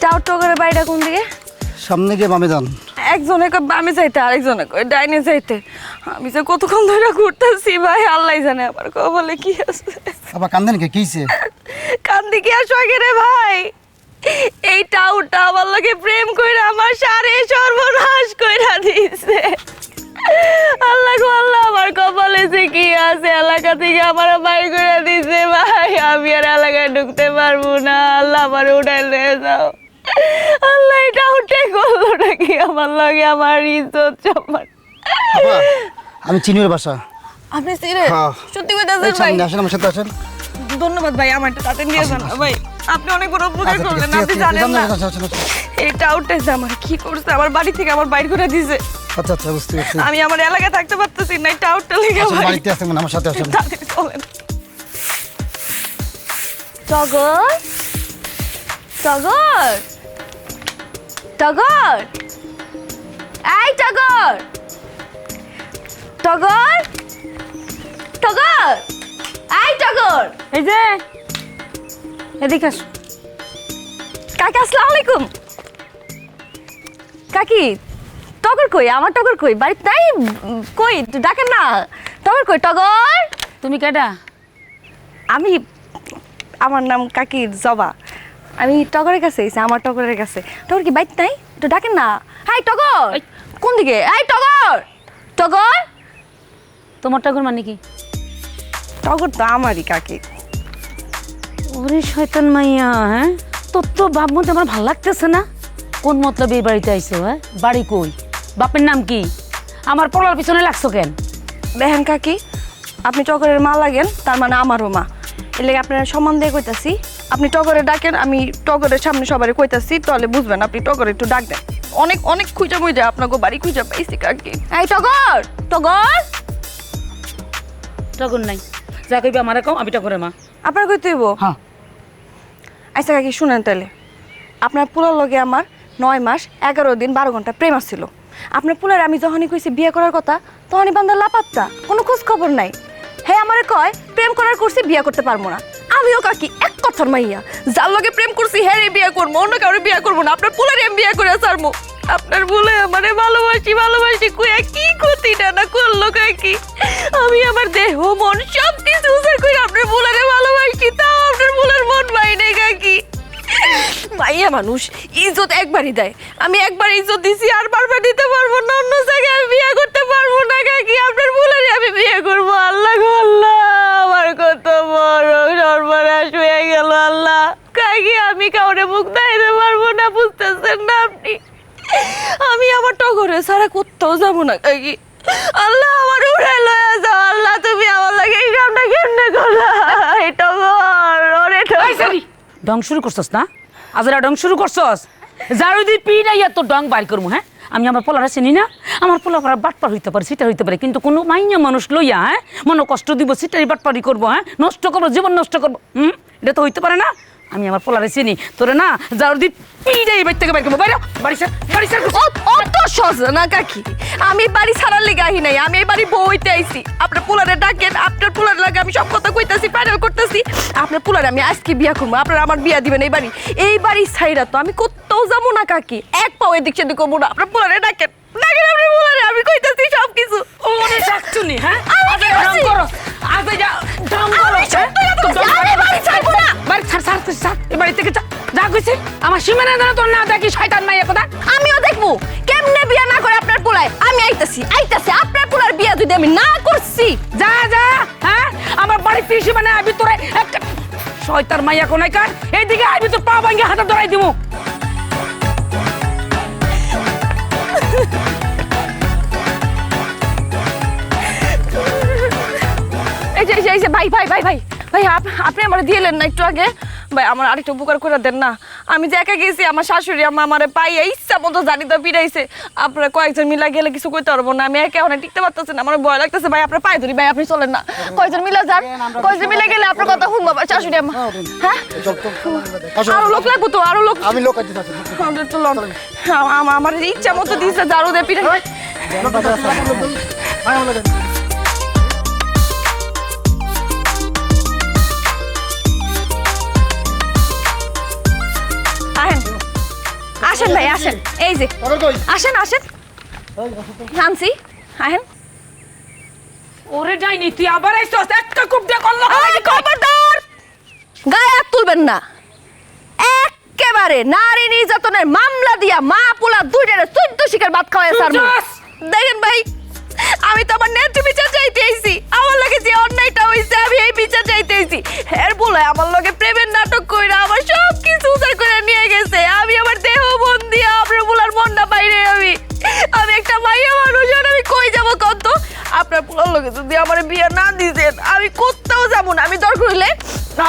টাও টগরের বাড়িটা কোন দিকে? সামনে গিয়ে বামে যান। একজনে কয় বামে যাইতে, আরেকজনে কয় ডাইনে যাইতে। আমি যে কতক্ষণ ধরে ঘুরতেছি ভাই, আল্লাহ জানে আমার কপালে কি আছে। আবার কান্দেন কে? কিছে? কান্দি কি আর শখে রে ভাই? এই টাউটা আমার লগে প্রেম কইরা আমার সারে সর্বনাশ কইরা দিছে। আল্লাহ গো আল্লাহ, আমার কপালে যে কি আছে, এলাকা থেকে আমার বাইর করে দিছে ভাই। আমি আর এলাকায় ঢুকতে পারবো না। আল্লাহ আমার উঠাই নিয়ে যাও। আল্লাহ এটা উঠে করলো নাকি আমার লগে? আমার ইজ্জত সম্মান। আপা, আমি চিনির বাসা। আপনি সিরে হ্যাঁ। সত্যি এই কইতাছেন ভাই? সামনে আসেন, আমার সাথে আসেন। ধন্যবাদ ভাই, আমার একটা তাতে নিয়ে যান ভাই। আপনি অনেক বড় উপকার আচ্ছা, ঠিক করলেন, আছে, আপনি ঠিক আছে, জানেন না। আচ্ছা, আচ্ছা, আচ্ছা, এই টাউটটা যে আমার কি করছে, আমার বাড়ি থেকে আমার বাইর করে দিছে। আচ্ছা, আচ্ছা, বুঝতে পারছি। আমি আমার এলাকায় থাকতে পারতেছি না, এই টাউটটা লেগে আচ্ছা, ভাই। বাড়িতে আসেন, আমার সাথে আসেন। তাড়াতাড়ি চলেন। টগর, টগর, টগর, এই টগর, টগর, টগর, এই টগর। এই যে এদিকে আসো। কাকি আসসালামু আলাইকুম। কাকি, টগর কই? আমার টগর কই? বাড়িতে নাই? কই ডাকেন না। টগর কই? টগর। তুমি কেডা? আমি, আমার নাম কাকি জবা। আমি টগরের কাছে এসেছি, আমার টগরের কাছে। টগর কি বাইতে নাই? একটু ডাকেন না। হাই টগর। এই। কোন দিকে? এই টগর, টগর। তোমার টাকুর মানে কি? টগর তো আমারই কাকি। ওরে শয়তান মাইয়া, হ্যাঁ তোর তো ভাব মধ্যে আমার ভালো লাগতেছে না। কোন মতলব এই বাড়িতে আইছো? হ্যাঁ, বাড়ি কই? বাপের নাম কি? আমার পড়ার পিছনে লাগছো কেন? দেখেন কাকি, আপনি টগরের মা লাগেন, তার মানে আমারও মা। এর লেগে আপনার সম্মান দিয়ে কইতাছি। আপনি টগরে ডাকেন, আমি টগরের সামনে সবারই কইতাছি, তাহলে বুঝবেন। আপনি টগরে একটু ডাক দেন। অনেক অনেক খুঁজা মুইজা আপনাকে বাড়ি খুঁজা পাইছি কাকি। এই টগর, টগর। টাকুর নাই, যা কইবে আমারে কও, আমি টাকুরের মা। আপনার কইতে হইব? হ্যাঁ। আচ্ছা কাকি শুনেন তাহলে, আপনার পুলার লগে আমার 9 মাস 11 দিন 12 ঘন্টা প্রেম আসছিল। আপনার পুলার আমি যখনই কইছি বিয়ে করার কথা, তখনই বান্দা লাপাত্তা, কোনো খোঁজ খবর নাই। হ্যাঁ আমারে কয় প্রেম করার করছি, বিয়ে করতে পারবো না। আমিও কাকি এক কথার মাইয়া, যার লগে প্রেম করছি হ্যাঁ রে বিয়ে করবো, অন্য কাউরে বিয়ে করবো না। আপনার পুলারে আমি বিয়ে করে ছাড়বো। আপনার বলে আমারে ভালোবাসি ভালোবাসি কইয়া কি ক্ষতিটা না করলো কাকি। আমি আমার দেহ মন সব কিছু উজাড় করে আপনার পুলারে ভালোবাসি, তাও আপনার পুলার মন পাই নাই কাকি। মাইয়া মানুষ ইজ্জত একবারই দেয়, আমি একবার ইজ্জত দিছি আর বারবার দিতে পারবো না। অন্য জায়গায় আমি বিয়ে করতে পারবো না কাকি, আপনার পুলারে আমি বিয়ে করবো। আল্লাহ গো আল্লাহ, আমার কত বড় সর্বনাশ হয়ে গেল আল্লাহ। কাকি আমি কাউরে মুখ দেখাইতে পারবো না, বুঝতেছেন না আপনি? আমি আমার টগরে ছাড়া কোথাও যাবো না কাকি। আল্লাহ আমার উড়াই লয়ে যাও। আল্লাহ তুমি আমার লাগে এই কামটা কেমনে করলা? এই টগর, ওরে টগর। ডং শুরু করছস না? আজরা ডং শুরু করছস? যার দি পিড়াইয়া তো ডং বাইর করমু। হ্যাঁ, আমি আমার পোলারে চিনি না? আমার পোলা পড়া বাটপার হইতে পারে, সিটার হইতে পারে, কিন্তু কোনো মাইয়া মানুষ লইয়া হ্যাঁ মনে কষ্ট দিব, সিটারি বাটপারি করবো, হ্যাঁ নষ্ট করবো, জীবন নষ্ট করবো। এটা তো হইতে পারে না। আমি আমার পোলারে চিনি, তোরে না যার দি পিড়াই বাড়ি থেকে বাইর করবো। বাইরে বাড়ি ছাড়, বাড়ি ছাড়। অত সহজ না কাকি, আমি বাড়ি ছাড়ার লেগে আহি নাই, আমি এই বাড়ি বউ হইতে আইছি। আপনার পোলারে ডাকেন, আপনার পোলার লাগে আমি সব কথা কইতাছি, ফাইনাল করতেছি। আপনার পোলারে আমি আজকে বিয়া করবো, আপনারা আমার বিয়া দিবেন এই বাড়ি। এই বাড়ি ছাইরা তো আমি কোথাও যাবো না কাকি, এক পাও এদিক সেদিক করবো না। আপনার পোলারে ডাকেন, ডাকেন আপনার পোলারে, আমি কইতাছি সব কিছু। ওরে শাকচুনি, হ্যাঁ আমি কি ডং করছি? করো, আজ যা ডং করো। আমি সত্যি কথা বলছি, আমি বাড়ি ছাড়বো না। বাড়ি ছাড়, ছাড়, ছাড়, এই বাড়ি থেকে যা কইছি। আমার সীমানা জানা তোর না দেখি শয়তান মাইয়া কথা। আমিও দেখবো কেমনে বিয়া না করে আপনার পোলায়। আমি আইতাছি আইতাছি, আপনার পোলার বিয়া যদি আমি না করছি। যা যা, হ্যাঁ আমার বাড়ি ফিরছি মানে আবি তোরে একটা শয়তান মাইয়া কোনাই কার, এইদিকে আবি তোর পা ভাঙ্গে হাতে ধরাই দিমু। এই যে ভাই ভাই ভাই ভাই ভাই, আপনি আমার দিলেন না একটু আগে ভাই, আমার আরেকটু উপকার করে দেন না। আমি যে একা গেছি, আমার শাশুড়ি আম্মা আমারে পাইয়া ইচ্ছা মতো জানি তো পিড়াইছে। আপনারা কয়েকজন মিলা গেলে কিছু কইতে পারবো না, আমি একে অনেক টিকতে পারতেছি না, আমার ভয় লাগতেছে ভাই। আপনার পায়ে ধরি ভাই, আপনি চলেন না, কয়েকজন মিলা যান, কয়েকজন মিলা গেলে আপনার কথা শুনবো শাশুড়ি আম্মা। হ্যাঁ আরো লোক লাগবো তো, আরো লোক। আমি লোক আছি, চলুন, আমার ইচ্ছা মতো দিচ্ছে ঝাড়ু দিয়ে পিড়াই। আহেন ভাই আসেন, এই যে টগর কই? আসেন আসেন, আনছি আহেন। ওরে যাইনি তুই আবার আইছস একটা কুপ দিয়ে করলো এই খবরদার, গায়ে হাত তুলবেন না। একেবারে নারী নির্যাতনের মামলা দিয়া মা পোলা দুইটারে 14 শিকার ভাত খাওয়ায় স্যার। দেখেন ভাই, আমি তো আমার ন্যায্য বিচার চাইতে আইছি। আমার লাগে যে অন্যায়টা হইছে আমি এই বিচার চাইতে আইছি। এর বলে আমার লগে প্রেমের নাটক কইরা আমার সব কিছু উজাড় করে নিয়ে গেছে। আমি আমার দেহ মন দিয়া আপনার পোলার মনটা বাইরে। আমি একটা মাইয়া মানুষ, আর আমি কই যাব কত? আপনার পোলার লগে যদি আমার বিয়ে না দিতেন আমি কোথাও যাবো না। আমি দরকার হইলে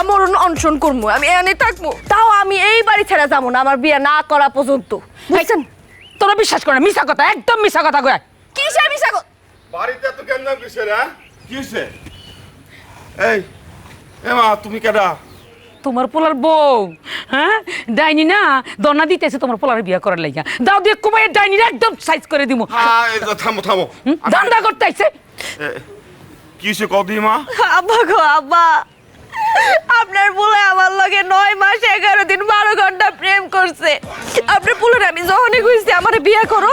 আমার অনশন করবো, আমি এনে থাকবো, তাও আমি এই বাড়ি ছেড়ে যাবো না আমার বিয়ে না করা পর্যন্ত, বুঝছেন? তোরা বিশ্বাস করে মিছা কথা, একদম মিছা কথা কয়। কিসের মিশা কথা? বাড়িতে তো কেন কিসের হ্যাঁ কি হয়েছে? এই এমা তুমি কেডা? তোমার পোলার বউ, হ্যাঁ ডাইনি না দনা দিতেছে তোমার পোলার বিয়ে করার লাগিয়া। দাও দিয়ে কুমাইয়ের ডাইনির একদম সাইজ করে দিমু। হ্যাঁ এই যে থামো থামো। দান্দা করতে আইছে। কি হয়েছে কদি মা? আব্বা গো আব্বা, আপনার পোলা আমার লগে 9 মাস 11 দিন 12 ঘন্টা প্রেম করছে। আপনার পোলার আমি যখনই কইছি আমারে বিয়ে করো,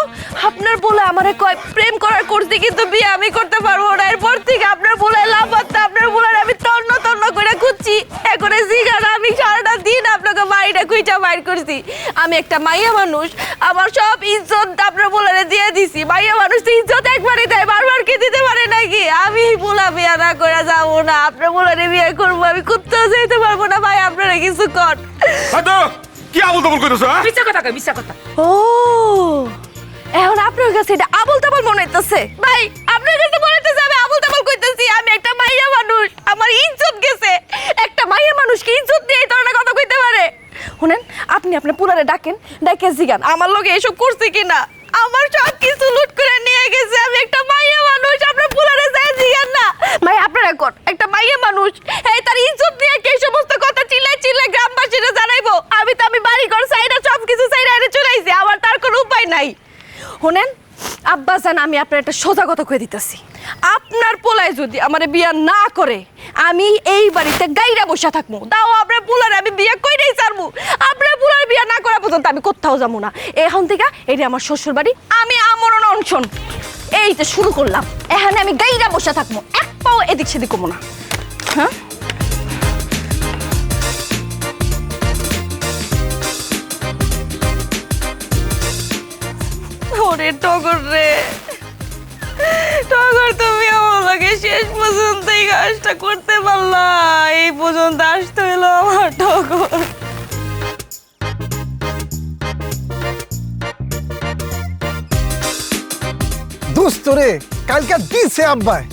আপনার পোলা আমারে কয় প্রেম করার করছি কিন্তু বিয়ে আমি করতে পারবো না। এরপর থেকে আপনার পোলায় লাফাতে, আপনার পোলার আমি তন্ন তন্ন করে খুঁজছি। এখনে জিগান আমি সারাটা দিন আপনাকে বাড়িটা খুঁজা বাইর করছি। আমি একটা মাইয়া মানুষ, আমার সব ইজ্জত আপনার পোলারে দিয়ে দিছি। মাইয়া মানুষ তো ইজ্জত একবারই দেয়, বারবার কি দিতে পারে নাকি? আমি পোলা বিয়ে না করে যাবো না, আপনার পোলারে বিয়ে করবো। আমি কোথাও যেতে পারবো না ভাই, আপনারা কিছু কর। হয়তো কি আবল তাবল কইতেছো? হ্যাঁ মিছা কথা কয়, মিছা কথা। ও এখন আপনার কাছে এটা আবল তাবল মনে হইতেছে? ভাই আপনার কাছে মনে হইতেছে আমি আবল তাবল কইতেছি? আমি একটা মাইয়া মানুষ, আমার ইজ্জত গেছে। একটা মাইয়া মানুষ কি ইজ্জত দিয়ে এই ধরনের কথা কইতে পারে? শুনেন, আপনি আপনার পুরারে ডাকেন, ডাকে জিগান আমার লোকে এসব করছে কিনা। আমার সব কিছু লুট করে নিয়ে গেছে। আমি একটা মাইয়া মানুষ, আপনার পুরারে যায় জিগান না। ভাই আপনার এখন একটা মাইয়া মানুষ, এই তার ইজ্জত দিয়ে কি এই সমস্ত কথা চিল্লাই চিল্লাই গ্রামবাসীরা জানাইবো? আমি তো আমি বাড়ি ঘর সাইডা সব কিছু সাইডা এনে চলে আইছি, আমার তার কোনো উপায় নাই। শুনেন আব্বাজান, আমি আপনার একটা সোজা কথা কয়ে দিতেছি, আপনার পোলায় যদি আমার বিয়ে না করে আমি এই বাড়িতে গাইরা বসে থাকবো। তাও আপনার পোলার আমি বিয়ে কইরাই ছাড়বো। আপনার পোলার বিয়ে না করা পর্যন্ত আমি কোথাও যাবো না। এখন থেকে এটা আমার শ্বশুর বাড়ি, আমি আমরণ অনশন এই যে শুরু করলাম। এখানে আমি গাইরা বসে থাকবো, এক পাও এদিক সেদিক করবো না। হ্যাঁ ওরে টগর রে, টগর তুমি আমার লাগে শেষ পর্যন্ত এই কাজটা করতে পারলা। এই পর্যন্ত আসতে হলো আমার টগর। দোস্ত রে, কালকে দিছে আব্বাই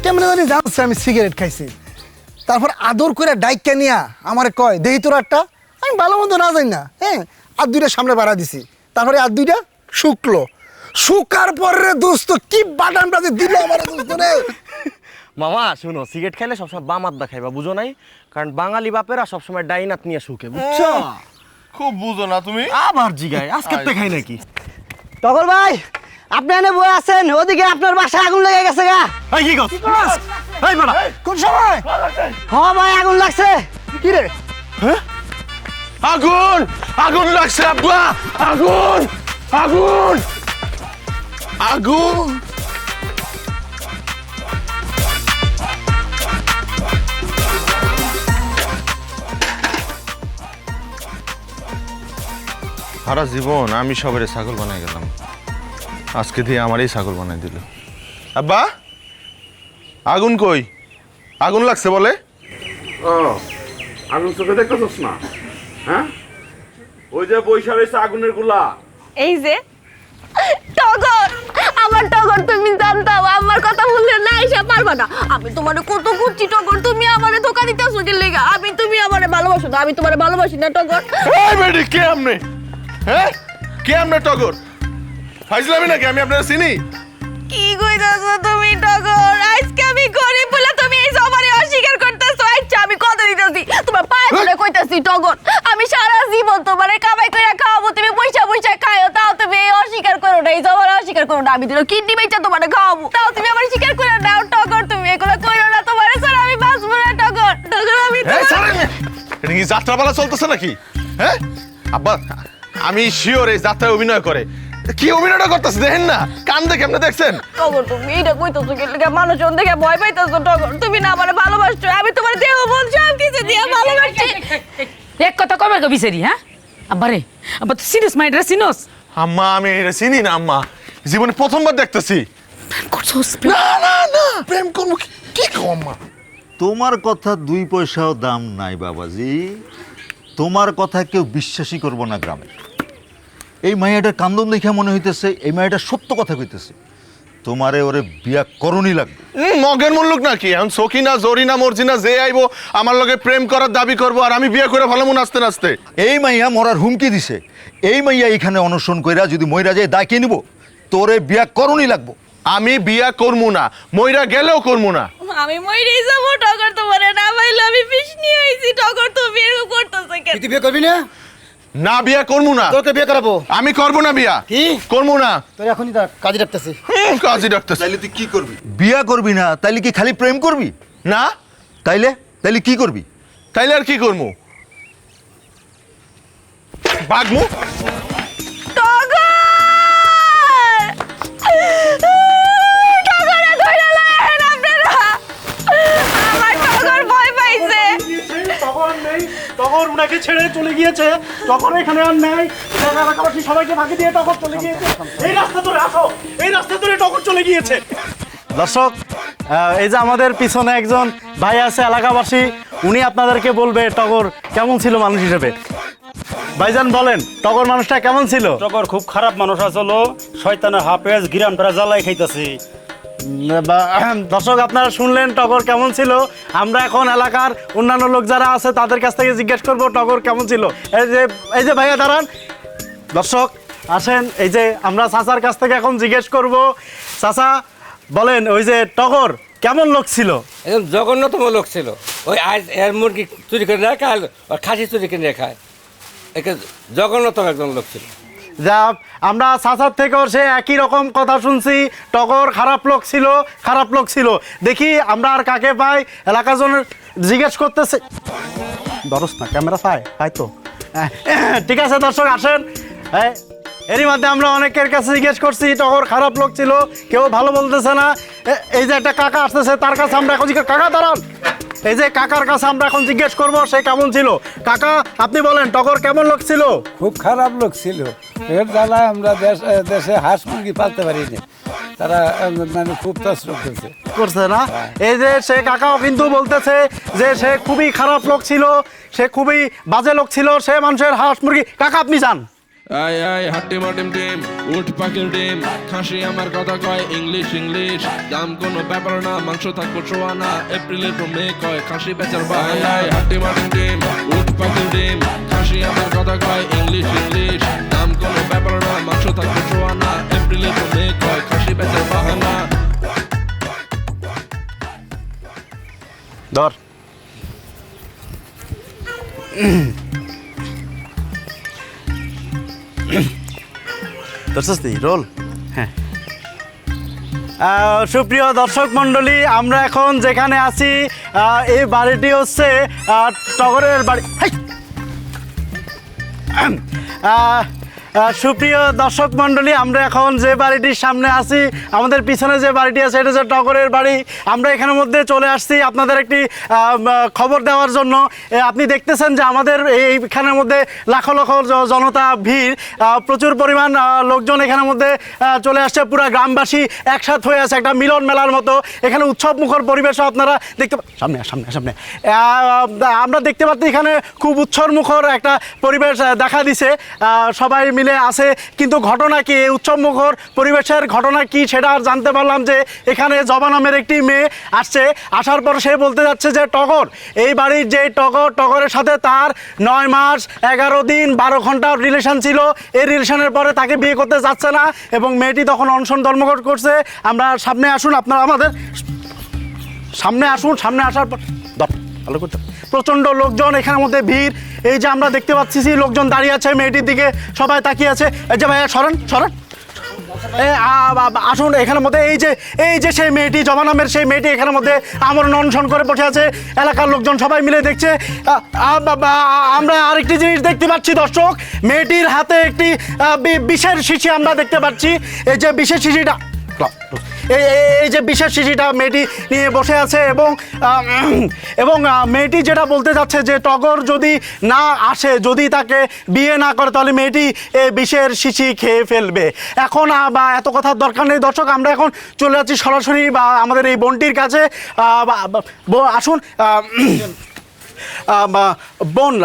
কেমন জানি জানছে আমি সিগারেট খাইছি। তারপর আদর করে ডাইকা নিয়া আমার কয় দেহি তোর একটা, আমি ভালো মন্দ না জানি না, হ্যাঁ আর দুইটা সামনে বাড়া দিছি। তারপরে আর দুইটা শুকলো, শুকার পর রে দোস্ত কি বাদাম বাজে দিল আমার দোস্ত রে। মামা শুনো, সিগারেট খাইলে সবসময় বাম হাত খাইবা, বুঝো নাই? কারণ বাঙালি বাপেরা সবসময় ডাইন হাত নিয়ে শুকে, বুঝছো? খুব বুঝো না তুমি। আবার জিগায় আজকে তো খাই নাকি? টগর ভাই, আপনি এনে বই আছেন, ওদিকে আপনার বাসায় আগুন লেগে গেছে গা। এই কি কস? এই বড়া কোন সময়? হ ভাই, আগুন লাগছে। কি রে? আগুন আগুন লাগছে আব্বা, আগুন আগুন আগুন। সারা জীবন আমি সবারে ছাগল বানাই গেলাম, আজকে দিয়ে আমারই ছাগল বানাই দিল। আব্বা আগুন কই? আগুন লাগছে বলে? ও আগুন চোখে দেখতেছস না? হ্যাঁ ওই যে বৈশা রয়েছে আগুনের গুলা। এই যে টগর, আমার টগর, তুমি জানতাম আমার কথা বললে না এসে পারবা না। আমি তোমারে কত খুঁজছি টগর, তুমি আমারে ধোকা দিতেছো কি লেগা? তুমি আমারে ভালোবাসো না? আমি তোমারে ভালোবাসি না টগর। এই বেডি কে আমনে? হ্যাঁ কে আমনে টগর? ফাইজলামি নাকি? আমি আপনারা চিনি? কি কইতাছো তুমি টগর? আজকে আমি গরিব বলে তুমি এই সবারে অস্বীকার করতেছো। আচ্ছা আমি কথা দিতেছি, তোমার পায়ে ধরে কইতাছি টগর, আমি সারা জীবন তোমারে কামাই করে খাওয়াবো, তুমি পয়সা পয়সা খাও, তাও তুমি এই অস্বীকার করো না, এই সবারে অস্বীকার করো না। আমি দিলো কিডনি বেচা তোমারে খাওয়াবো, তাও তুমি আমার স্বীকার করে নাও টগর। তুমি এগুলো কইরো না, তোমারে ছাড়া আমি বাঁচবো না টগর। টগর আমি এই ছাড়েন, এটা কি যাত্রাপালা চলতেছে নাকি? হ্যাঁ আব্বা আমি শিওর এই যাত্রায় অভিনয় করে। কি অভিনয়টা করতেছে দেখেন না, কান দেখে আপনি দেখছেন? টগর তুমি এটা কইতেছো কি লাগা? মানুষজন দেখে ভয় পাইতেছো টগর। তুমি না আমারে ভালোবাসছো, আমি তোমার দেহ মন সব কিছু দিয়ে ভালোবাসি। এক কথা কবে কবি সেরি হ্যাঁ আব্বারে আব্বা তুই সিরিয়াস মাইন্ডরে সিনোস আম্মা আমি এটা চিনি না আম্মা, জীবনে প্রথমবার দেখতেছি। করছস না না না, প্রেম করবো কি কও আম্মা? তোমার কথা 2 পয়সাও দাম নাই বাবাজি, তোমার কথা কেউ বিশ্বাসই করবো না গ্রামে। এই মাইয়াটার কান্দন দেখে মনে হইতেছে এই মাইয়াটা সত্য কথা কইতেছে, তোমারে ওরে বিয়া করণই লাগবে। মগের মুল্লুক নাকি এখন সকিনা জরিনা মর্জিনা যে আইবো আমার লগে প্রেম করার দাবি করবো আর আমি বিয়ে করে ভালো মন নাচতে নাচতে। এই মাইয়া মরার হুমকি দিছে, এই মাইয়া এখানে অনশন কইরা যদি মইরা যায় দায় কে নিব? তোরে বিয়া করণই লাগবো। আমি বিয়া করবো না, মইরা গেলেও করবো না। আমি মইরে যাব টগর, তোমারে না পাইলে আমি বিষ নিয়ে আইছি। টগর তুমি এরকম করতেছো কেন? তুই বিয়ে করবি না? না বিয়া করবো না। তোকে বিয়ে করাবো। আমি করবো না বিয়া। কি করবো না। তোর এখনই দেখ কাজে রাখতেছি। কাজী ডাক্তার তাইলে তুই কি করবি? বিয়া করবি না তাইলে কি খালি প্রেম করবি? না, তাইলে তাইলে কি করবি? তাইলে আর কি করবো? বাগমু। টগর! টগরে ধইরা লায়েন আপনারা। আমার টগর ভয় পাইছে। তখন নেই, তখন উনাকে ছেড়ে চলে গিয়েছে, তখন এখানে আর নেই, এলাকাবাসী সবাইকে ফাঁকি দিয়ে টগর চলে গিয়েছে। এই রাস্তা ধরে আসো, এই রাস্তা ধরে টগর চলে গিয়েছে। দর্শক, এই যে আমাদের পিছনে একজন ভাই আছে এলাকাবাসী, উনি আপনাদেরকে বলবে টগর কেমন ছিল মানুষ হিসেবে। ভাইজান বলেন টগর মানুষটা কেমন ছিল? টগর খুব খারাপ মানুষ আসলো, শয়তানের হাফেজ গিরাম ফেরা জ্বালাই খাইতাছি। দর্শক আপনারা শুনলেন টগর কেমন ছিল। আমরা এখন এলাকার অন্যান্য লোক যারা আছে তাদের কাছ থেকে জিজ্ঞেস করবো টগর কেমন ছিল। এই যে ভাইয়া দাঁড়ান। দর্শক আসেন, এই যে আমরা চাচার কাছ থেকে এখন জিজ্ঞেস করব। চাচা বলেন, ওই যে টগর কেমন লোক ছিল? একদম জঘন্যতম লোক ছিল। ওই আজ এর মুরগি চুরি করে না খায়, আর খাসি চুরি করে খায়। একে জঘন্যতম একজন লোক ছিল। যা আমরা চাচার থেকেও সে একই রকম কথা শুনছি, টগর খারাপ লোক ছিল, খারাপ লোক ছিল। দেখি আমরা আর কাকে পাই, এলাকার জন্য জিজ্ঞেস করতেছে। দরস না ক্যামেরা পাই তো। ঠিক আছে দর্শক আসেন। এরই মধ্যে আমরা অনেকের কাছে জিজ্ঞেস করছি টগর খারাপ লোক ছিল, কেউ ভালো বলতেছে না। এই যে একটা কাকা আসতেছে, তার কাছে আমরা এখন কাকা দাঁড়ান, এই যে কাকার কাছে আমরা এখন জিজ্ঞেস করবো সে কেমন ছিল। কাকা আপনি বলেন টগর কেমন লোক ছিল? খুব খারাপ লোক ছিল। এর জ্বালায় আমরা দেশে হাঁস মুরগি পালতে পারিনি, তারা মানে খুব তসরফ করছে না। এই যে সে কাকাও কিন্তু বলতেছে যে সে খুবই খারাপ লোক ছিল, সে খুবই বাজে লোক ছিল, সে মানুষের হাঁস মুরগি। কাকা আপনি যান। আয় আয় হাট্টি মাটিম টিম উঠ পাখির ডিম খাসি আমার কথা কয় ইংলিশ ইংলিশ দাম কোনো ব্যাপার না মাংস থাকবো ছোয়া না এপ্রিলের মে কয় খাসি বেচার ভাই আয় হাট্টি মাটিম টিম উঠ পাখির ডিম খাসি আমার কথা কয় ইংলিশ ইংলিশ দাম কোনো ব্যাপার না মাংস থাকবো ছোয়া না এপ্রিলের মে কয় খাসি বেচার বাহানা। ধর রোল। হ্যাঁ, সুপ্রিয় দর্শক মণ্ডলী, আমরা এখন যেখানে আছি এই বাড়িটি হচ্ছে টগরের বাড়ি। সুপ্রিয় দর্শক মণ্ডলী, আমরা এখন যে বাড়িটির সামনে আছি, আমাদের পিছনে যে বাড়িটি আছে এটা হচ্ছে টগরের বাড়ি। আমরা এখানের মধ্যে চলে আসছি আপনাদের একটি খবর দেওয়ার জন্য। আপনি দেখতেছেন যে আমাদের এইখানের মধ্যে লাখো লাখো জনতা ভিড়, প্রচুর পরিমাণ লোকজন এখানের মধ্যে চলে আসছে। পুরো গ্রামবাসী একসাথে হয়ে আছে, একটা মিলন মেলার মতো। এখানে উৎসব মুখর পরিবেশও আপনারা দেখতে সামনে সামনে সামনে আমরা দেখতে পাচ্ছি এখানে খুব উৎসব মুখর একটা পরিবেশ দেখা দিছে, সবাই মিলে আছে। কিন্তু ঘটনা কি, উৎসব মুখর পরিবেশের ঘটনা কি সেটা আর জানতে পারলাম যে এখানে জবা নামের একটি মেয়ে আসছে। আসার পর সে বলতে যাচ্ছে যে টগর, এই বাড়ির যে টগরের সাথে তার 9 মাস 11 দিন 12 ঘন্টার রিলেশন ছিল। এই রিলেশনের পরে তাকে বিয়ে করতে যাচ্ছে না এবং মেয়েটি তখন অনশন ধর্মঘট করছে। আমরা সামনে আসুন, আপনারা আমাদের সামনে আসুন। সামনে আসার পর ভালো করতে প্রচণ্ড লোকজন, এখানের মধ্যে ভিড়। এই যে আমরা দেখতে পাচ্ছি লোকজন দাঁড়িয়ে আছে মেয়েটির দিকে, সবাই তাকিয়ে আছে। এই যে ভাইয়া সরেন সরেন। আসুন এখানের মধ্যে এই যে সেই মেয়েটি জবা নামের সেই মেয়েটি এখানের মধ্যে আমার অনশন করে বসে আছে, এলাকার লোকজন সবাই মিলে দেখছে। আমরা আরেকটি জিনিস দেখতে পাচ্ছি দর্শক, মেয়েটির হাতে একটি বিষের শিশি আমরা দেখতে পাচ্ছি। এই যে বিষের শিশিটা এই যে বিশেষ শিশিটা মেয়েটি নিয়ে বসে আছে এবং মেয়েটি যেটা বলতে যাচ্ছে যে টগর যদি না আসে, যদি তাকে বিয়ে না করে, তাহলে মেয়েটি এই বিষের শিশি খেয়ে ফেলবে। এখন বা এত কথার দরকার নেই দর্শক, আমরা এখন চলে যাচ্ছি সরাসরি বা আমাদের এই বোনটির কাছে। আসুন বোন,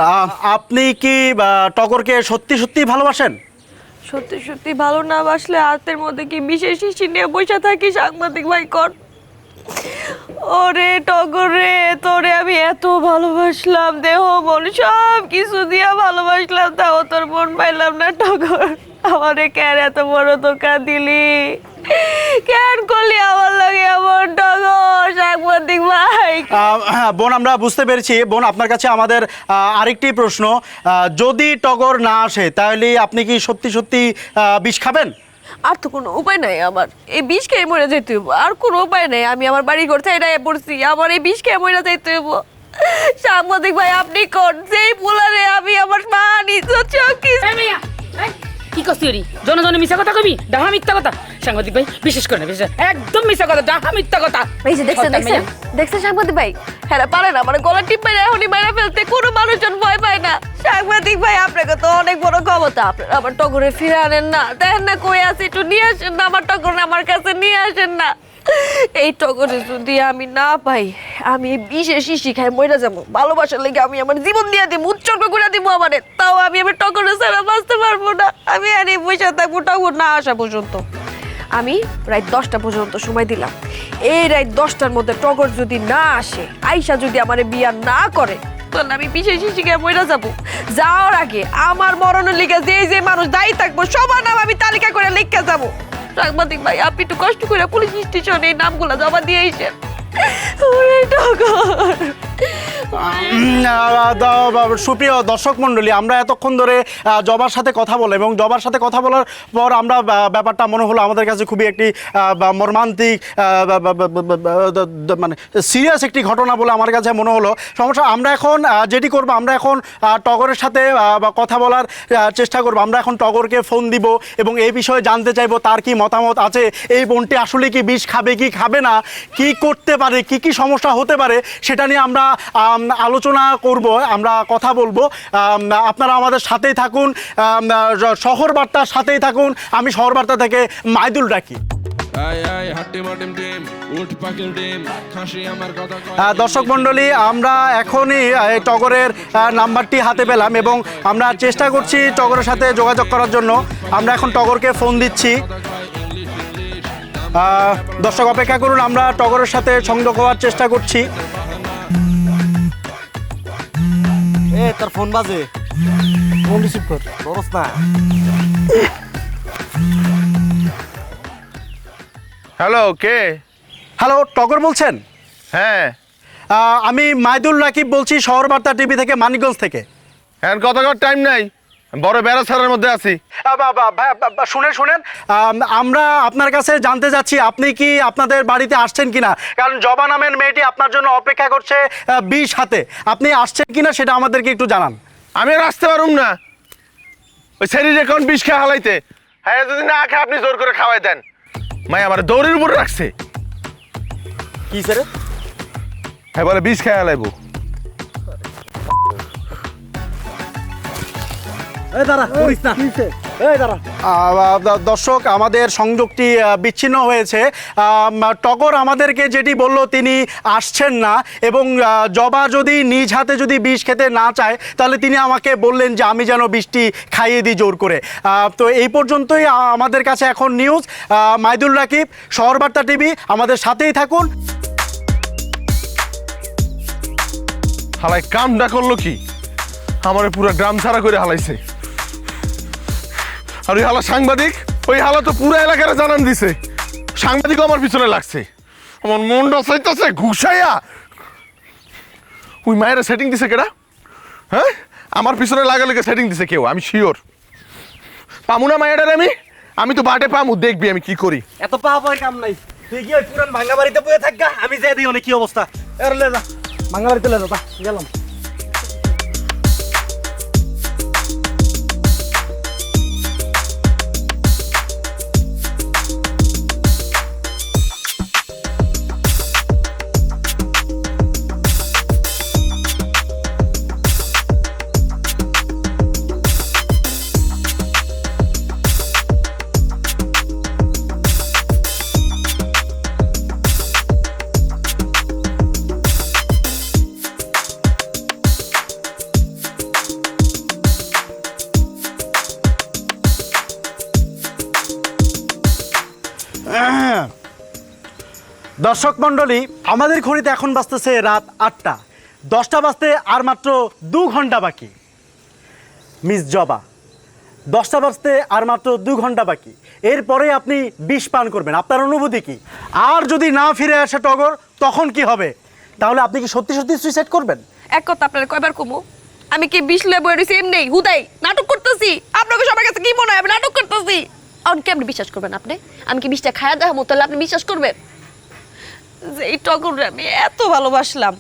আপনি কি টগরকে সত্যি সত্যি ভালোবাসেন? সত্যি সত্যি ভালো না বাসলে হাতের মধ্যে কি বিশেষ শিশি নিয়ে বসে থাকি সাংবাদিক ভাই কর। ওরে টগর রে, তোরে আমি এত ভালোবাসলাম, দেহ মন সব কিছু দিয়া ভালোবাসলাম, তাও তোর মন পাইলাম না টগর। আমারে কেন এত বড় ধোঁকা দিলি, কেন করলি আমার লাগে এমন টগর সাংবাদিক ভাই? বোন আমরা বুঝতে পেরেছি। বোন আপনার কাছে আমাদের আরেকটি প্রশ্ন, যদি টগর না আসে তাহলে আপনি কি সত্যি সত্যি বিষ খাবেন? আর তো কোনো উপায় নাই, আমার এই বিষ খেয়ে মরে যেতে হইব, আর কোনো উপায় নেই। আমি আমার বাড়ি ঘর থেকে পড়ছি, আমার এই বিষ খেয়ে মরে যেতে হইব। সাংবাদিক ভাই আপনি কোন যেই পোলারে আমি আমার মা নিজে চোখে কি করছি ওরি জনজনে মিশা কথা কবি, ডাহা মিথ্যা কথা। সাংবাদিক ভাই বিশেষ করে না, বিশেষ একদম মিশা কথা, ডাহা মিথ্যা কথা। এই যে দেখছেন সাংবাদিক ভাই, হ্যাঁ পারে না মানে গলা টিপ মেরে এখনই মেরে ফেলতে, কোনো মানুষজন ভয় পায় না। সাংবাদিক ভাই আপনাকে তো অনেক বড় ক্ষমতা, আপনার আমার টগরে ফিরে আনেন না, দেখেন না কই আছে, একটু নিয়ে আসেন না আমার টগরে, আমার কাছে নিয়ে আসেন না। এই টগরে যদি আমি না পাই, আমি বিশেষ শিশি খাই মরে যাবো। ভালোবাসার লেগে আমি আমার জীবন দিয়ে দিব, উৎসর্গ করে দিব আমারে, তাও আমি আমার টগরে ছাড়া বাঁচতে পারবো না। আমি আর এই বসে থাকবো টগর না আসা পর্যন্ত। আমি রাত 10টা পর্যন্ত সময় দিলাম, এই রাত 10টার মধ্যে টগর যদি না আসে, আইসা যদি আমার বিয়া না করে, তাহলে আমি বিশেষ শিশিকে মরে যাবো। যাওয়ার আগে আমার মরণের লিগে যে মানুষ দায়ী থাকবো সবার নাম আমি তালিকা করে লিখে যাবো। সাংবাদিক ভাই আপনি একটু কষ্ট করে পুলিশ স্টেশনে এই নামগুলো জমা দিয়ে এসেছেন। সুপ্রিয় দর্শক মণ্ডলী, আমরা এতক্ষণ ধরে জবার সাথে কথা বলে এবং জবার সাথে কথা বলার পর আমরা ব্যাপারটা মনে হলো আমাদের কাছে খুবই একটি মর্মান্তিক মানে সিরিয়াস একটি ঘটনা বলে আমার কাছে মনে হলো। সমস্যা আমরা এখন যেটি করবো, আমরা এখন টগরের সাথে কথা বলার চেষ্টা করবো। আমরা এখন টগরকে ফোন দিব এবং এই বিষয়ে জানতে চাইবো তার কি মতামত আছে, এই বোনটি আসলে কি বিষ খাবে কি খাবে না, কি করতে পারে, কি কি সমস্যা হতে পারে, সেটা নিয়ে আমরা আলোচনা করব, আমরা কথা বলবো। আপনারা আমাদের সাথেই থাকুন, শহর বার্তার সাথেই থাকুন। আমি শহর বার্তা থেকে মাইদুল ডাকি। দর্শক মণ্ডলী, আমরা এখনই টগরের নাম্বারটি হাতে পেলাম এবং আমরা চেষ্টা করছি টগরের সাথে যোগাযোগ করার জন্য। আমরা এখন টগরকে ফোন দিচ্ছি। দর্শক অপেক্ষা করুন, আমরা টগরের সাথে সংযোগ হওয়ার চেষ্টা করছি। তোর ফোন বাজে, ফোন রিসিভ কর। বলস না। হ্যালো, কে? হ্যালো, টগর বলছেন? হ্যাঁ, আমি মাইদুল রাকিব বলছি শহর বার্তা টিভি থেকে, মানিকগঞ্জ থেকে। এখন কথা কর টাইম নাই, বড় বেড়াছাড়ার মধ্যে আছি। শুনেন, আমরা আপনার কাছে জানতে চাচ্ছি আপনি কি আপনাদের বাড়িতে আসছেন কিনা, কারণ জবা নামের মেয়েটি আপনার জন্য অপেক্ষা করছে বিষ হাতে। আপনি আসছেন কিনা সেটা আমাদেরকে একটু জানান। আমি আর আসতে পারুম না, ওই শরীরে কোন বিষ খেয়ে হালাইতে। হ্যাঁ, যদি না খেয়ে আপনি জোর করে খাওয়াই দেন। মাই আমার দৌড়ের উপর রাখছে। কি স্যার? হ্যাঁ বলে বিষ খেয়ে হালাইবো। দর্শক আমাদের সংযোগটি বিচ্ছিন্ন হয়েছে। টগর আমাদেরকে যেটি বলল তিনি আসছেন না এবং জবা যদি নিজ হাতে যদি বিষ খেতে না চায় তাহলে তিনি আমাকে বললেন যে আমি যেন বিষটি খাইয়ে দিই জোর করে। তো এই পর্যন্তই আমাদের কাছে এখন নিউজ। মাইদুল রাকিব, শহর বার্তা টিভি, আমাদের সাথেই থাকুন। হালাই কামটা করলো কি, আমার পুরো গ্রাম ছাড়া করে হালাইছে। আর ওই হালা সাংবাদিক, ওই হালা তো পুরো এলাকার জানান দিছে। সাংবাদিকও আমার পিছনে লাগছে, আমার মনটা চাইতেছে ঘুষাইয়া। ওই মায়েরা সেটিং দিছে কেডা? হ্যাঁ, আমার পিছনে লাগালে সেটিং দিছে কেউ, আমি শিওর। পামুনা মায়েরার আমি আমি তো বাটে পামু, দেখবি আমি কি করি। এত পাওয়া পাওয়ার কাম নাই, তুই কি ওই পুরান ভাঙ্গা বাড়িতে বয়ে থাকগা, আমি যাই দিই অনেক কি অবস্থা। এর লে যা, ভাঙ্গা বাড়িতে লে যা, গেলাম। দর্শক মণ্ডলী, আমাদের ঘড়িতে এখন বাজতেছে রাত 8টা, 10টা বাজতে আর মাত্র 2 ঘন্টা বাকি। মিস জবা, 10টা বাজতে আর মাত্র 2 ঘন্টা বাকি, এরপরে আপনি বিষ পান করবেন। আপনার অনুভূতি কি? আর যদি না ফিরে আসে টগর, তখন কি হবে? তাহলে আপনি কি সত্যি সত্যি সুইসাইড করবেন? এক কথা আপনারা কয়বার কমু, আমি কি বিষ লে বই রইছি এমনি হুদাই নাটক করতেছি? আপনাকে সবার কাছে কি মনে হয় আমি নাটক করতেছি? আর কি আপনি বিশ্বাস করবেন? আমি কি বিষটা খায়া দেখাবো, তাহলে আপনি বিশ্বাস করবেন? যে এই টগর আমি এত ভালোবাসলাম,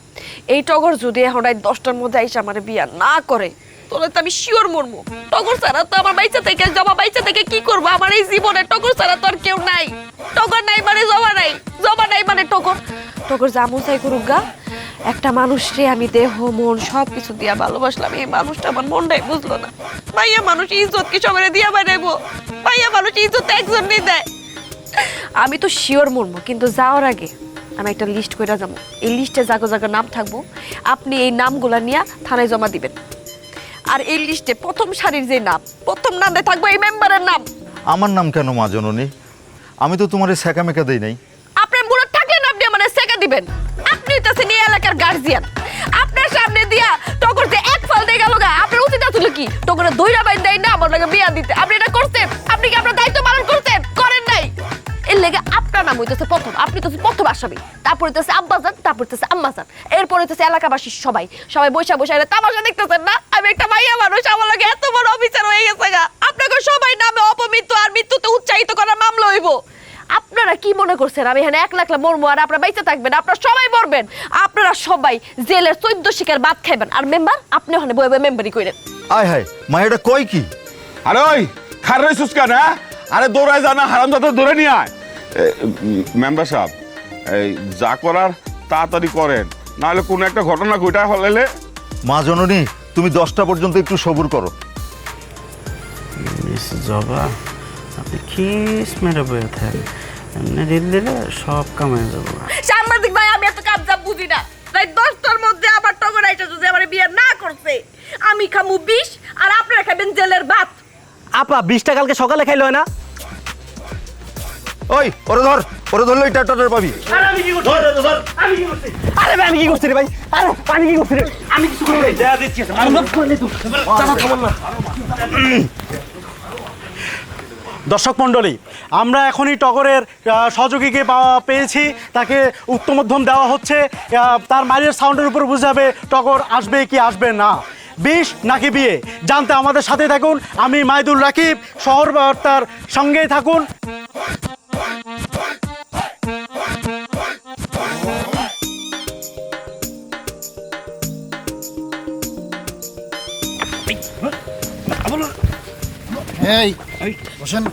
এই টগর যদি এখন রাত 10টার মধ্যে আইসা আমার বিয়া না করে, তাহলে তো আমি শিওর মরবো। টগর ছাড়া তো আমার বাইচা থেকে, জবা বাইচা থেকে কি করবো? আমার এই জীবনে টগর ছাড়া তো আর কেউ নাই। টগর নাই মানে জবা নাই, জবা নাই মানে টগর। টগর যেমন চাই করুক গা, একটা মানুষকে আমি দেহ মন সব কিছু দিয়া ভালোবাসলাম, এই মানুষটা আমার মনটাই বুঝলো না। ভাইয়া মানুষ ইজ্জত কি সবাই দিয়া বানাইবো? ভাইয়া মানুষ ইজ্জত একজন নেই দেয়। আমি তো শিওর মরবো, কিন্তু যাওয়ার আগে আমি একটা লিস্ট করে যাবো। এই লিস্টে জায়গা জায়গা নাম থাকবো, আপনি এই নামগুলা নিয়ে থানায় জমা দিবেন। আর এই লিস্টে প্রথম সারির যে নাম, প্রথম নামে থাকবো এই মেম্বারের নাম। আমার নাম কেন মা জননী? আমি তো তোমার সেকা মেকা দেই নাই। আপনার বুড়ো থাকলেন আপনি মানে সেকা দিবেন? আপনি হইতেছেন এই এলাকার গার্জিয়ান। আপনার সামনে দিয়া টগর যে এক ফাল দিয়ে গেল গা, আপনার উচিত ছিল কি টগরের দইরা বাইন দেয় না আমার লাগে বিয়া দিতে? আপনি এটা করছেন? আপনি কি আপনার দায়িত্ব পালন করছেন? করেন নাই। এর লেগে আপনার নাম হইতেছে প্রথম, আপনি তো প্রথম আসামি, তারপর হইতেছে আব্বাজান, তারপর হইতেছে আম্মাজান, এরপর হইতেছে এলাকাবাসী সবাই বৈশা বৈশা এটা তামাশা দেখতেছেন না? আমি একটা মাইয়া মানুষ, আমার লাগে এত বড় অফিসার হয়ে গেছে গা। আপনাকে সবাই নামে অপমৃত্যু আর মৃত্যুতে উৎসাহিত করার মামলা হইব। আপনারা কি মনে করছেন আমি এখানে একলা একলা মরবো আর আপনারা বাইচে থাকবেন? আপনারা সবাই মরবেন। আপনারা সবাই জেলের 14 শিকার ভাত খাইবেন। আর মেম্বার আপনি ওখানে বয়ে বয়ে মেম্বারি করেন। আয় হায় মা, এটা কয় কি? আরে ওই খার রইছিস কেন? আরে দৌড়ায় যা না, হারামজাদা ধরে নিয়ে আয়। মেম্বার সাহেব, এই যা করার তাড়াতাড়ি করেন, নাহলে কোনো একটা ঘটনা ঘটা হলে। মা জননী, তুমি 10টা পর্যন্ত একটু সবুর করো। মিস জবা, আপনি খিস মেরে বয়ে থাকেন, এমনি দিল দিলে সব কামে যাবো। সাংবাদিক ভাই, আমি এত কাজ যা বুঝি না। রাত 10টার মধ্যে আবার টগর আইসা যদি আমার বিয়ে না করছে, আমি খামু বিষ আর আপনারা খাবেন জেলের ভাত। আপা 20টা কালকে সকালে খাইলো না? ওই ওরে ধর, ওরে ধরলেই টাটাটার পাবি। আরে আমি কি করছি? আরে ভাই আমি কি করছি রে ভাই? আরে আমি কি করছি রে? আমি কিছু করি নাই, যা দিচ্ছি আমি সব করে নে। তুই চাচা থামুন না। দর্শক মণ্ডলী, আমরা এখনই টগরের সহযোগীকে পেয়েছি, তাকে উত্তম মধ্যম দেওয়া হচ্ছে। তার মায়ের সাউন্ডের উপর বুঝে যাবে টগর আসবে কি আসবে না, বিষ নাকি বিয়ে। জানতে আমাদের সাথে থাকুন। আমি মাইদুল রাকিব, শহর বার্তার সঙ্গেই থাকুন। এই বসেন।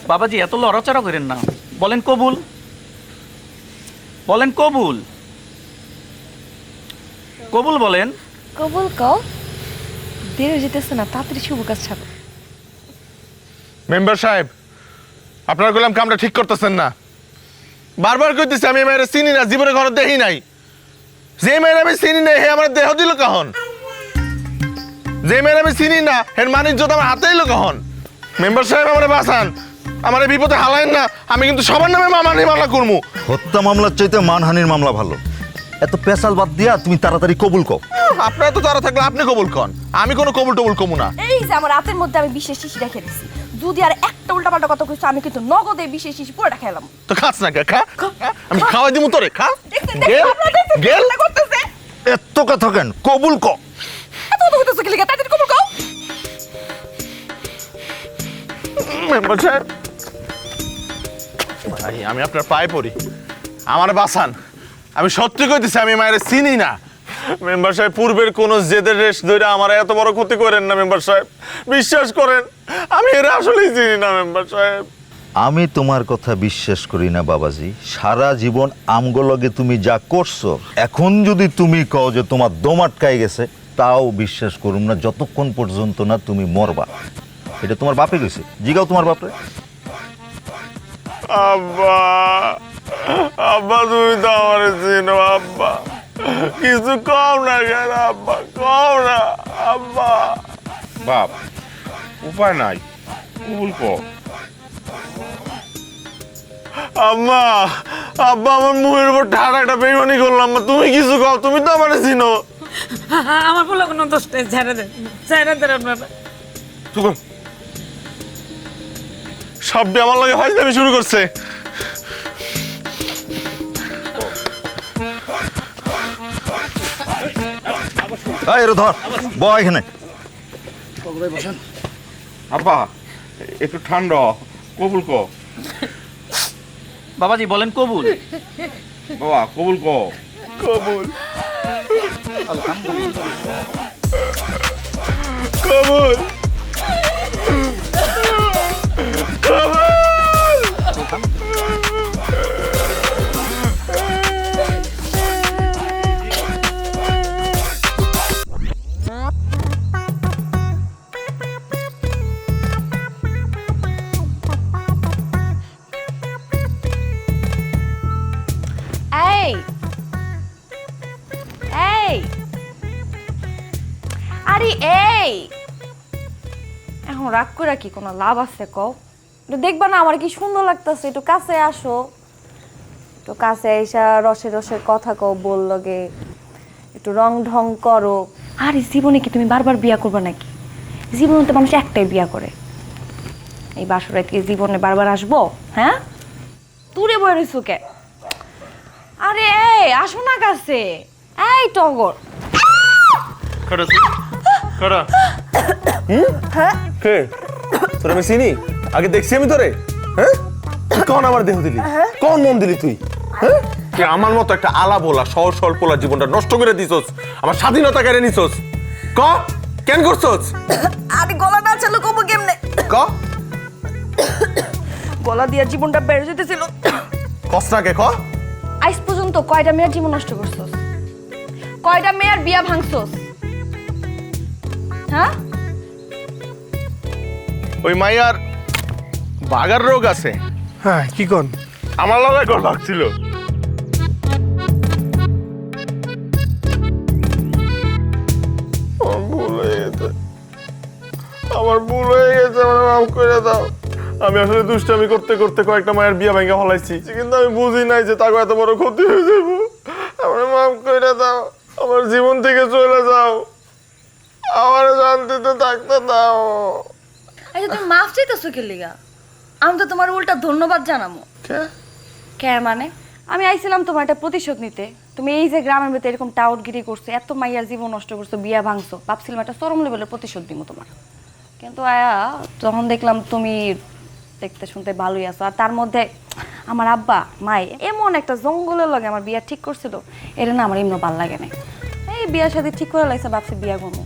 বাবাজি এত লড়াচড়া করেন না, বলেন কবুল, বলেন কবুল, কবুল বলেন। কবুল কও, দেরি যেতেছে না, তাড়াতাড়ি শুভ কাজ ছাড়ো। মেম্বার সাহেব, আপনার গোলাম কামটা ঠিক করতেছেন না। বারবার কইতেছি আমি মেয়েরা চিনি না, জীবনে ঘরে দেখি নাই। যে মেয়েরা আমি চিনি না হে আমার দেহ দিল কখন? যে মেয়েরা আমি চিনি না হের মানিজ্যত আমার হাতে এলো কখন? মেম্বার সাহেব আমার বাঁচান, আমার বিপদে হালাইন না। আমি কিন্তু সবার নামে মামলা করবো। হত্যা মামলার চাইতে মানহানির মামলা ভালো। এত পেশাল বাদ দিয়া তুমি তাড়াতাড়ি কবুল কও। আপনারা তো তারা থাকলে আপনি কবুল কন, আমি কোনো কবুল টবুল কমু না। এই যে আমার রাতের মধ্যে আমি বিশেষ শিশি রেখে দিছি, যদি আর একটা উল্টাপাল্টা কথা কইছো আমি কিন্তু নগদে বিশেষ শিশি পুরোটা খেলাম। তো খাস না খা, আমি খাওয়াই দিমু তোরে, খা। গেল করতেছে এত কথা কেন? কবুল ক। এত কথা কইতেছো কি লাগা? তাড়াতাড়ি কবুল কও। মেম্বার সাহেব ভাই আমি আপনার পায়ে পড়ি, আমার বাঁচান। আমি সত্যি কইতেছি আমি মায়ের চিনি না। মেম্বার সাহেব, পূর্বের কোন জেদের রেশ ধরে আমার এত বড় ক্ষতি করেন না মেম্বার সাহেব, বিশ্বাস করেন আমি এরা আসলেই চিনি না মেম্বার সাহেব। আমি তোমার কথা বিশ্বাস করি না বাবাজি। সারা জীবন আমগোলগে তুমি যা করছো, এখন যদি তুমি কও যে তোমার দম আটকাই গেছে, তাও বিশ্বাস করুম না যতক্ষণ পর্যন্ত না তুমি মরবা। এটা তোমার বাপে কইছে, জিগাও তোমার বাপরে। আব্বা, আব্বা তুমি তো আমার চিনো আব্বা, কিছু কম না কেন আব্বা, কম না আব্বা। বাপ, উপায় নাই, কবুল কর। আম্মা, আব্বা আমার মুখের উপর ঠাড়া একটা বেইমানি করলাম, তুমি কিছু কও, তুমি তো আমার চিনো। আমার বলে কোনো দোষ নেই, ছেড়ে দেন আপনারা। তুই সবটি আমার লাগে ফাইজলামি শুরু করছে। এই রে ধর, বয় এখানে। আব্বা একটু ঠান্ডা, কবুল ক বাবাজি বলেন কবুল। বাবা, কবুল ক। কবুল কবুল এই এই আরে এই, এখন রাগ করে কি কোনো লাভ আছে কও? একটু দেখবা না আমার কি সুন্দর লাগতেছে, একটু কাছে আসো, একটু কাছে এসা রসে রসে কথা কও, বল লগে একটু রং ঢং করো। আরে জীবনে কি তুমি বারবার বিয়া করবে নাকি? জীবনে তো মানুষ একটাই বিয়া করে। এই বাসরাত কি জীবনে বারবার আসবো? হ্যাঁ, দূরে বয়ে রইছো কে? আরে এই আসো না কাছে, এই টগর। কে তোর? আমি চিনি, আগে দেখছি আমি তোরে। হ্যাঁ, কখন আমার দেহ দিলি, কখন মন দিলি তুই? হ্যাঁ, তুই আমার মতো একটা আলা বলা সহজ সরল পোলা জীবনটা নষ্ট করে দিছস, আমার স্বাধীনতা কেড়ে নিছস। ক কেন করছস? আরে গলা না চালু কবো কেমনে? ক গলা দিয়া জীবনটা বেড়ে যেতেছিল। কসনাকে ক। আজ পর্যন্ত কয়টা মেয়ের জীবন নষ্ট করছস? কয়টা মেয়ের বিয়া ভাঙছস? হ্যাঁ, ওই মাইয়ার বাগার রোগ আছে। হ্যাঁ, কি কোন? আমার লগে কর লাগছিল। আমার ভুল হয়ে গেছে, আমার মাফ করে দাও। আমি আসলে দুষ্টামি করতে করতে কয়েকটা মায়ের বিয়া ভেঙে ফলাইছি, কিন্তু আমি বুঝি নাই যে তাকে এত বড় ক্ষতি হয়ে যাব। আমার মাফ করে দাও, আমার জীবন থেকে চলে যাও, আমার শান্তিতে থাকতে দাও। আচ্ছা তুমি মাফ চাইতেছো কি লিগা? আমি তো তোমার উল্টা ধন্যবাদ জানাবো। কে মানে? আমি আইছিলাম তোমার একটা প্রতিশোধ নিতে। তুমি এই যে গ্রামের ভিতরে এরকম টাউটগিরি করছো, এত মাইয়ার জীবন নষ্ট করছো, বিয়া ভাঙছো, ভাবছিলাম একটা চরম লেভেলের প্রতিশোধ দিব তোমার। কিন্তু আয়া যখন দেখলাম তুমি দেখতে শুনতে ভালোই আছো, আর তার মধ্যে আমার আব্বা মাই এমন একটা জঙ্গলের লগে আমার বিয়া ঠিক করছিল, এটা না আমার এমনি ভালো লাগে না। এই বিয়ার সাথে ঠিক করে লাগছে, ভাবছি বিয়া করবো।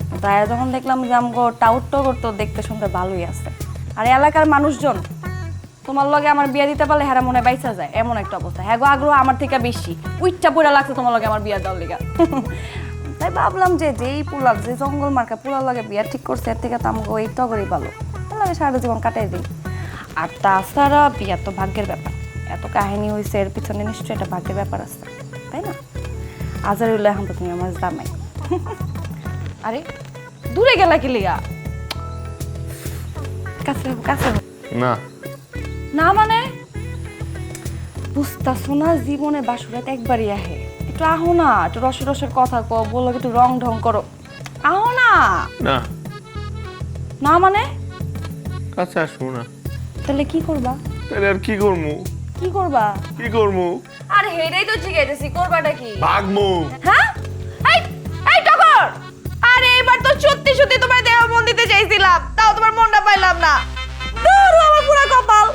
কিন্তু আয়া যখন দেখলাম যে আমগো টাউট করতো, দেখতে শুনতে ভালোই আছে, আর এলাকার মানুষজন তোমার লগে আমার বিয়া দিতে পারলে হ্যাঁ মনে বাইসা যায়, এমন একটা অবস্থা। হ্যাঁ গো, আগ্রহ আমার থেকে বেশি, উইটটা পড়া লাগছে তোমার লগে আমার বিয়া দেওয়ার লিগা। তাই ভাবলাম যে যেই পোলা, যে জঙ্গল মার্কা পোলার লগে বিয়া ঠিক করছে, এর থেকে তো আমাকে এই টগরই ভালো, তার লগে সারা জীবন কাটাই দিই। আর তাছাড়া বিয়া তো ভাগ্যের ব্যাপার, এত কাহিনী হয়েছে, এর পিছনে নিশ্চয়ই একটা ভাগ্যের ব্যাপার আছে, তাই না? আজারুল্লাহ, এখন তো তুমি আমার জামাই। আরে দূরে গেলা কি লিগা? কাছে কাছে না না মানে বুঝতাছো না, জীবনে বাসুরাত একবারই আহে, একটু আহো না, একটু রসে রসের কথা কো, বললো একটু রং ঢং করো, আহো না। না না মানে কাছে আসবো না। তাহলে কি করবা? তাহলে আর কি করবো? কি করবা? কি করবো? আরে হেডেই তো জিজ্ঞাসি, করবাটা কি? ভাগমু। হ্যাঁ, এই এই টগর, আরে এবার তো সত্যি সত্যি তোমার দেহ মন দিতে চাইছিলাম, তাও তোমার মনটা পাইলাম না। দূর আমার পুরো কপাল।